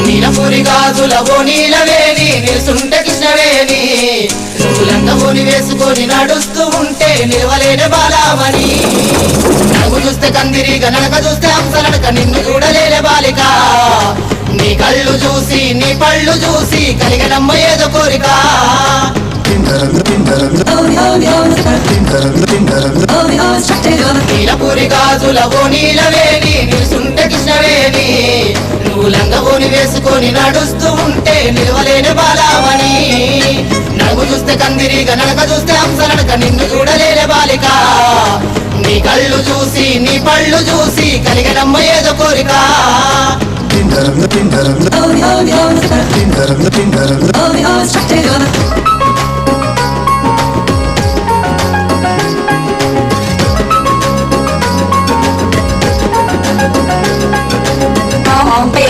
నీలపూరి గాజులవో నీలవేణి నిలుసుంటే కృష్ణవేణి నువ్వు లంగమోని వేసుకొని నడుస్తూ ఉంటే నిలవలేని బాలామణి నడుము చూస్తే కందిరిగా నడక చూస్తే హంసనడక నిన్ను చూడలేని బాలిక నీ కళ్ళు చూసి నీ పళ్ళు చూసి కలిగనమ్మ ఏదో కోరిక నీలపూరి గాజులవో నీలవేణి నిలుసుంటే కృష్ణవేణి నువ్వు లంగవోని వేసుకొని నడుస్తూ ఉంటే నిలవలేని బాలామణి నడుము చూస్తే కందిరిగా నడక చూస్తే హంసనడక నిన్ను చూడలేని బాలిక నీ కళ్ళు చూసి నీ పళ్ళు చూసి కలిగనమ్మ ఏదో కోరిక Oh,